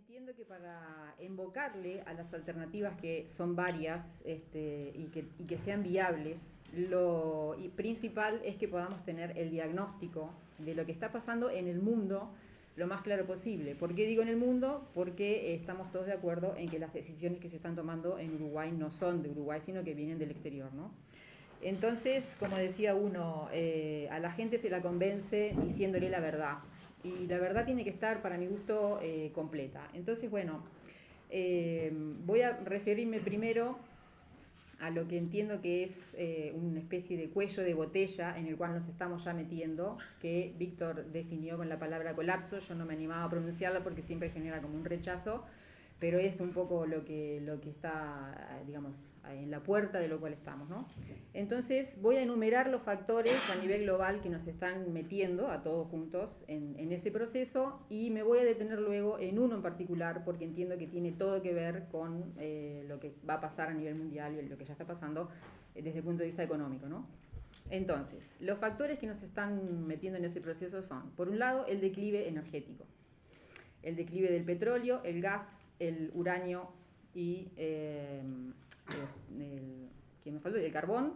entiendo que para invocarle a las alternativas que son varias y que sean viables, lo principal es que podamos tener el diagnóstico de lo que está pasando en el mundo lo más claro posible. ¿Por qué digo en el mundo? Porque estamos todos de acuerdo en que las decisiones que se están tomando en Uruguay no son de Uruguay, sino que vienen del exterior, ¿no? Entonces, como decía uno, a la gente se la convence diciéndole la verdad. Y la verdad tiene que estar, para mi gusto, completa. Entonces, bueno, voy a referirme primero a lo que entiendo que es una especie de cuello de botella en el cual nos estamos ya metiendo, que Víctor definió con la palabra colapso. Yo no me animaba a pronunciarla porque siempre genera como un rechazo, pero es un poco lo que está, digamos, en la puerta de lo cual estamos, ¿no? Entonces voy a enumerar los factores a nivel global que nos están metiendo a todos juntos en ese proceso, y me voy a detener luego en uno en particular porque entiendo que tiene todo que ver con lo que va a pasar a nivel mundial y lo que ya está pasando desde el punto de vista económico, ¿no? Entonces, los factores que nos están metiendo en ese proceso son, por un lado, el declive energético, el declive del petróleo, el gas, el uranio y el carbón,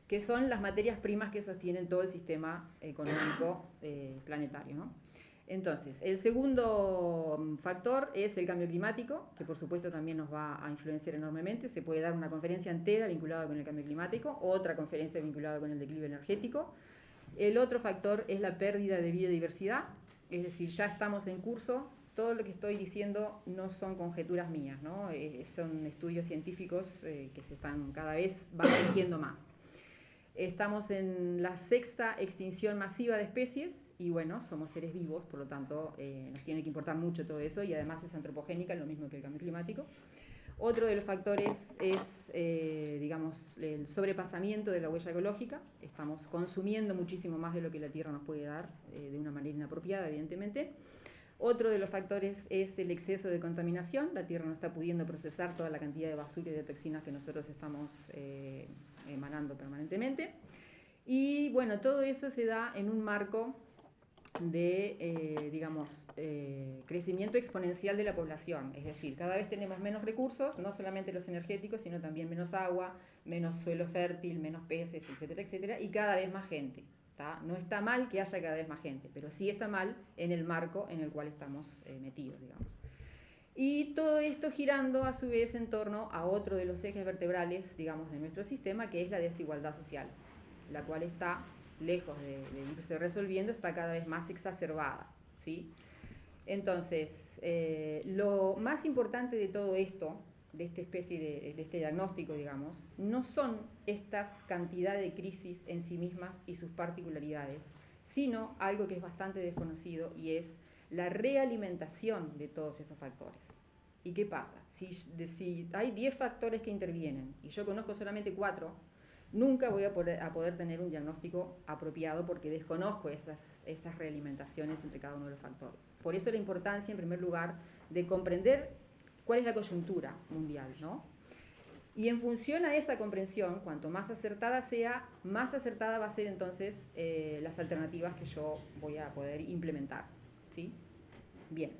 que son las materias primas que sostienen todo el sistema económico planetario, ¿no? Entonces, el segundo factor es el cambio climático, que por supuesto también nos va a influenciar enormemente. Se puede dar una conferencia entera vinculada con el cambio climático, otra conferencia vinculada con el declive energético. El otro factor es la pérdida de biodiversidad, es decir, ya estamos en curso. Todo lo que estoy diciendo no son conjeturas mías, ¿no? Son estudios científicos que se están cada vez van surgiendo más. Estamos en la sexta extinción masiva de especies y bueno, somos seres vivos, por lo tanto nos tiene que importar mucho todo eso, y además es antropogénica, lo mismo que el cambio climático. Otro de los factores es, digamos, el sobrepasamiento de la huella ecológica. Estamos consumiendo muchísimo más de lo que la Tierra nos puede dar de una manera inapropiada, evidentemente. Otro de los factores es el exceso de contaminación. La Tierra no está pudiendo procesar toda la cantidad de basura y de toxinas que nosotros estamos emanando permanentemente. Y bueno, todo eso se da en un marco de, crecimiento exponencial de la población. Es decir, cada vez tenemos menos recursos, no solamente los energéticos, sino también menos agua, menos suelo fértil, menos peces, etcétera, etcétera, y cada vez más gente. No está mal que haya cada vez más gente, pero sí está mal en el marco en el cual estamos metidos, digamos. Y todo esto girando a su vez en torno a otro de los ejes vertebrales, digamos, de nuestro sistema, que es la desigualdad social, la cual está lejos de irse resolviendo, está cada vez más exacerbada, ¿sí? Entonces, lo más importante de todo esto, de esta especie de este diagnóstico, digamos, no son estas cantidad de crisis en sí mismas y sus particularidades, sino algo que es bastante desconocido, y es la realimentación de todos estos factores. ¿Y qué pasa? Si hay 10 factores que intervienen y yo conozco solamente 4, nunca voy a poder tener un diagnóstico apropiado porque desconozco esas realimentaciones entre cada uno de los factores. Por eso la importancia, en primer lugar, de comprender cuál es la coyuntura mundial, ¿no? Y en función a esa comprensión, cuanto más acertada sea, más acertada va a ser entonces las alternativas que yo voy a poder implementar, ¿sí? Bien,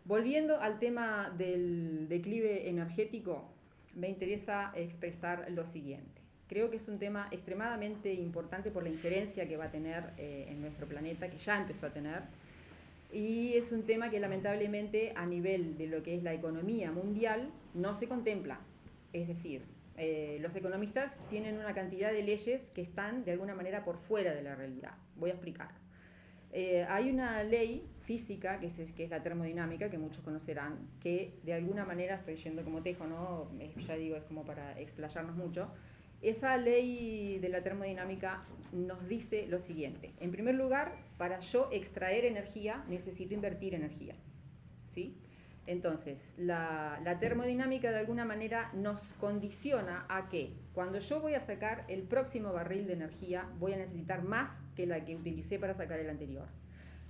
volviendo al tema del declive energético, me interesa expresar lo siguiente. Creo que es un tema extremadamente importante por la injerencia que va a tener en nuestro planeta, que ya empezó a tener, y es un tema que lamentablemente a nivel de lo que es la economía mundial no se contempla. Es decir, los economistas tienen una cantidad de leyes que están de alguna manera por fuera de la realidad. Voy a explicar. Hay una ley física que es la termodinámica, que muchos conocerán, que de alguna manera, estoy yendo como tejo, ¿no? Ya digo, es como para explayarnos mucho. Esa ley de la termodinámica nos dice lo siguiente: en primer lugar, para yo extraer energía necesito invertir energía, ¿sí? Entonces, la termodinámica de alguna manera nos condiciona a que cuando yo voy a sacar el próximo barril de energía voy a necesitar más que la que utilicé para sacar el anterior.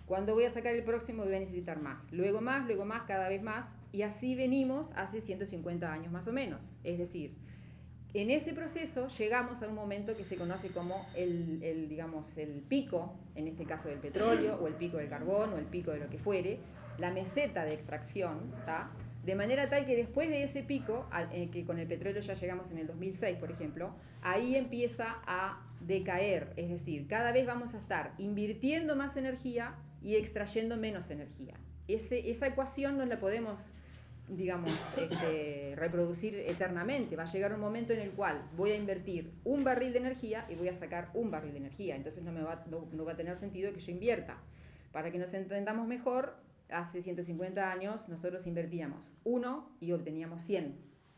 Cuando voy a sacar el próximo voy a necesitar más, luego más, cada vez más, y así venimos hace 150 años más o menos. Es decir, en ese proceso llegamos a un momento que se conoce como el pico, en este caso del petróleo, o el pico del carbón, o el pico de lo que fuere, la meseta de extracción, ¿tá? De manera tal que después de ese pico, que con el petróleo ya llegamos en el 2006, por ejemplo, ahí empieza a decaer, es decir, cada vez vamos a estar invirtiendo más energía y extrayendo menos energía. Esa ecuación no la podemos, digamos, reproducir eternamente. Va a llegar un momento en el cual voy a invertir un barril de energía y voy a sacar un barril de energía. Entonces no va a tener sentido que yo invierta. Para que nos entendamos mejor, hace 150 años nosotros invertíamos 1 y obteníamos 100.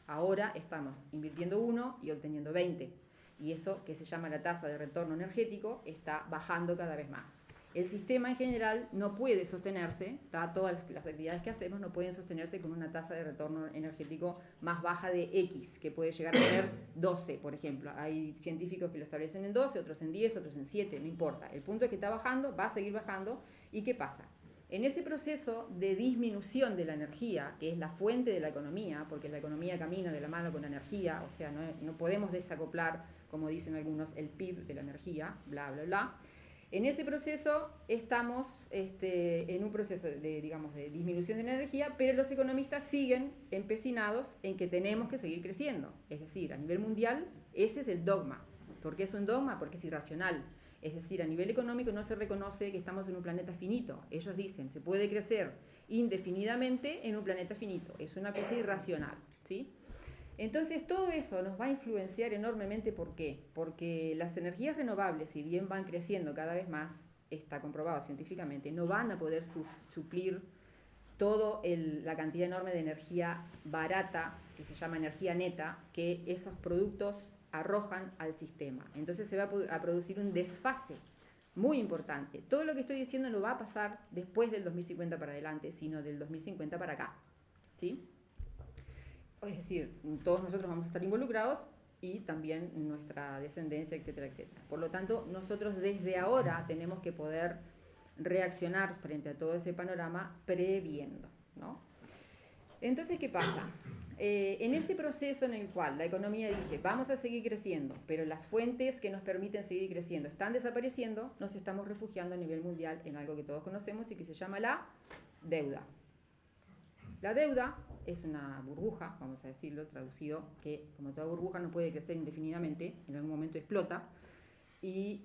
Ahora estamos invirtiendo 1 y obteniendo 20. Y eso, que se llama la tasa de retorno energético, está bajando cada vez más. El sistema en general no puede sostenerse, todas las actividades que hacemos no pueden sostenerse con una tasa de retorno energético más baja de X, que puede llegar a ser 12, por ejemplo. Hay científicos que lo establecen en 12, otros en 10, otros en 7, no importa. El punto es que está bajando, va a seguir bajando. ¿Y qué pasa? En ese proceso de disminución de la energía, que es la fuente de la economía, porque la economía camina de la mano con la energía, o sea, no podemos desacoplar, como dicen algunos, el PIB de la energía, bla, bla, bla. En ese proceso estamos en un proceso de disminución de la energía, pero los economistas siguen empecinados en que tenemos que seguir creciendo. Es decir, a nivel mundial, ese es el dogma. ¿Por qué es un dogma? Porque es irracional. Es decir, a nivel económico no se reconoce que estamos en un planeta finito. Ellos dicen, se puede crecer indefinidamente en un planeta finito. Es una cosa irracional, ¿sí? Entonces todo eso nos va a influenciar enormemente. ¿Por qué? Porque las energías renovables, si bien van creciendo cada vez más, está comprobado científicamente, no van a poder suplir toda la cantidad enorme de energía barata, que se llama energía neta, que esos productos arrojan al sistema. Entonces se va a producir un desfase muy importante. Todo lo que estoy diciendo no va a pasar después del 2050 para adelante, sino del 2050 para acá, ¿sí? Es decir, todos nosotros vamos a estar involucrados y también nuestra descendencia, etcétera, etcétera. Por lo tanto, nosotros desde ahora tenemos que poder reaccionar frente a todo ese panorama previendo, ¿no? Entonces, ¿qué pasa? En ese proceso en el cual la economía dice, vamos a seguir creciendo, pero las fuentes que nos permiten seguir creciendo están desapareciendo, nos estamos refugiando a nivel mundial en algo que todos conocemos y que se llama la deuda. La deuda es una burbuja, vamos a decirlo, traducido, que como toda burbuja no puede crecer indefinidamente, en algún momento explota. Y,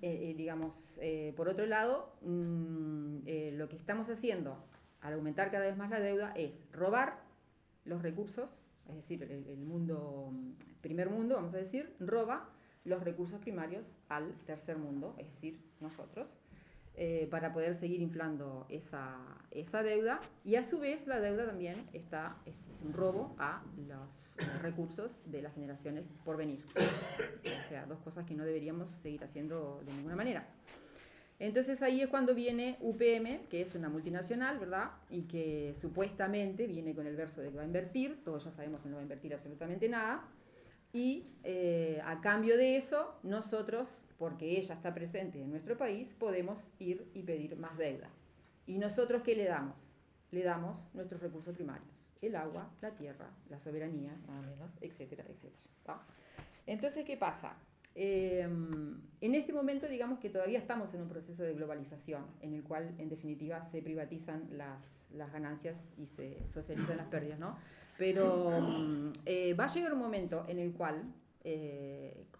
por otro lado, lo que estamos haciendo al aumentar cada vez más la deuda es robar los recursos, es decir, el primer mundo, vamos a decir, roba los recursos primarios al tercer mundo, es decir, nosotros, para poder seguir inflando esa deuda, y a su vez la deuda también es un robo a los recursos de las generaciones por venir. O sea, dos cosas que no deberíamos seguir haciendo de ninguna manera. Entonces ahí es cuando viene UPM, que es una multinacional, ¿verdad? Y que supuestamente viene con el verso de que va a invertir, todos ya sabemos que no va a invertir absolutamente nada, y a cambio de eso, nosotros, porque ella está presente en nuestro país, podemos ir y pedir más deuda. ¿Y nosotros qué le damos? Le damos nuestros recursos primarios, el agua, la tierra, la soberanía, nada menos, etcétera, etcétera. ¿Va? Entonces, ¿qué pasa? En este momento, digamos que todavía estamos en un proceso de globalización, en el cual, en definitiva, se privatizan las ganancias y se socializan las pérdidas, ¿no? Pero va a llegar un momento en el cual,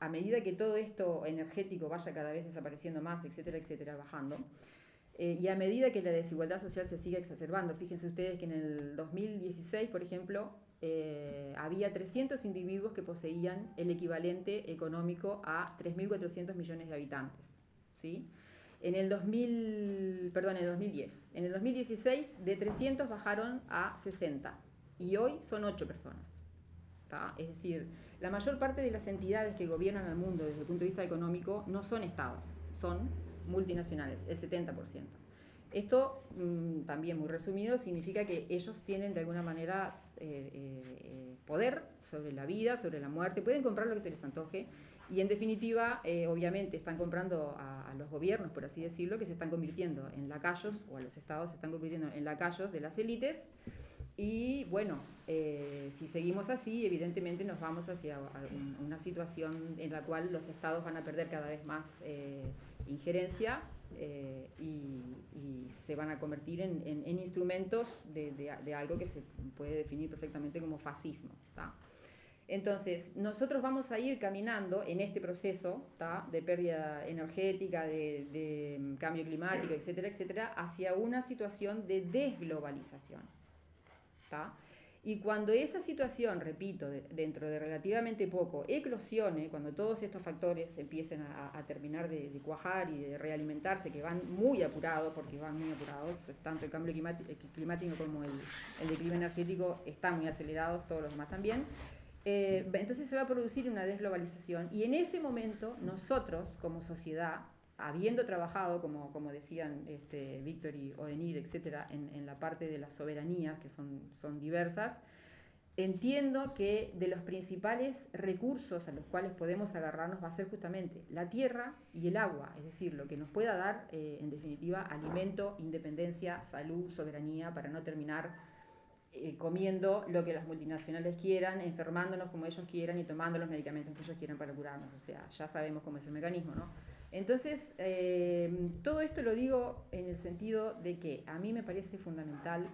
a medida que todo esto energético vaya cada vez desapareciendo más, etcétera, etcétera, bajando, y a medida que la desigualdad social se siga exacerbando, fíjense ustedes que en el 2016, por ejemplo, había 300 individuos que poseían el equivalente económico a 3.400 millones de habitantes, ¿sí? En el 2010. En el 2016, de 300 bajaron a 60 y hoy son 8 personas. ¿Tá? Es decir, la mayor parte de las entidades que gobiernan al mundo desde el punto de vista económico no son estados, son multinacionales, el 70%. Esto, también muy resumido, significa que ellos tienen de alguna manera poder sobre la vida, sobre la muerte, pueden comprar lo que se les antoje y en definitiva, obviamente, están comprando a los gobiernos, por así decirlo, que se están convirtiendo en lacayos, o a los estados se están convirtiendo en lacayos de las élites. Y bueno, si seguimos así, evidentemente nos vamos hacia una situación en la cual los estados van a perder cada vez más injerencia y se van a convertir en instrumentos de algo que se puede definir perfectamente como fascismo, ¿tá? Entonces, nosotros vamos a ir caminando en este proceso, ¿tá?, de pérdida energética, de cambio climático, etcétera, etcétera, hacia una situación de desglobalización, ¿tá? Y cuando esa situación, repito, dentro de relativamente poco, eclosione, cuando todos estos factores empiecen a terminar de cuajar y de realimentarse, que van muy apurados, porque van muy apurados, tanto el cambio climático como el declive energético están muy acelerados, todos los demás también, entonces se va a producir una desglobalización y en ese momento nosotros como sociedad, habiendo trabajado, como decían Víctor y Odenir, etcétera, en la parte de las soberanías, que son diversas, entiendo que de los principales recursos a los cuales podemos agarrarnos va a ser justamente la tierra y el agua, es decir, lo que nos pueda dar, en definitiva, alimento, independencia, salud, soberanía, para no terminar comiendo lo que las multinacionales quieran, enfermándonos como ellos quieran y tomando los medicamentos que ellos quieran para curarnos. O sea, ya sabemos cómo es el mecanismo, ¿no? Entonces, todo esto lo digo en el sentido de que a mí me parece fundamental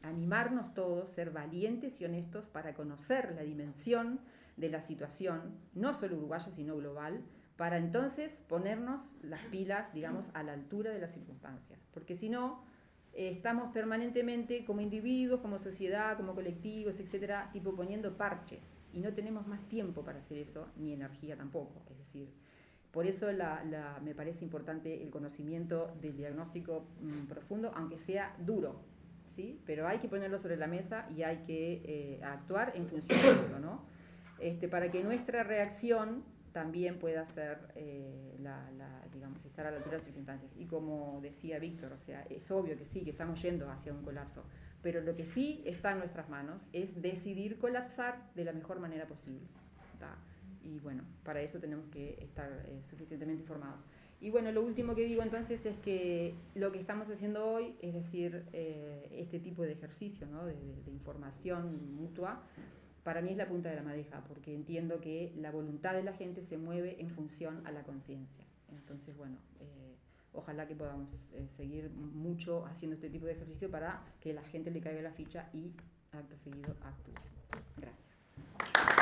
animarnos todos, ser valientes y honestos para conocer la dimensión de la situación, no solo uruguaya, sino global, para entonces ponernos las pilas, digamos, a la altura de las circunstancias. Porque si no, estamos permanentemente como individuos, como sociedad, como colectivos, etcétera, tipo poniendo parches y no tenemos más tiempo para hacer eso, ni energía tampoco. Es decir, por eso me parece importante el conocimiento del diagnóstico profundo, aunque sea duro, ¿sí? Pero hay que ponerlo sobre la mesa y hay que actuar en función de eso, ¿no? Para que nuestra reacción también pueda ser, digamos, estar a la altura de las circunstancias. Y como decía Víctor, o sea, es obvio que sí, que estamos yendo hacia un colapso, pero lo que sí está en nuestras manos es decidir colapsar de la mejor manera posible, ¿tá? Y bueno, para eso tenemos que estar suficientemente informados. Y bueno, lo último que digo entonces es que lo que estamos haciendo hoy, es decir, este tipo de ejercicio, ¿no?, de información mutua, para mí es la punta de la madeja, porque entiendo que la voluntad de la gente se mueve en función a la conciencia. Entonces, bueno, ojalá que podamos seguir mucho haciendo este tipo de ejercicio para que la gente le caiga la ficha y acto seguido actúe. Gracias.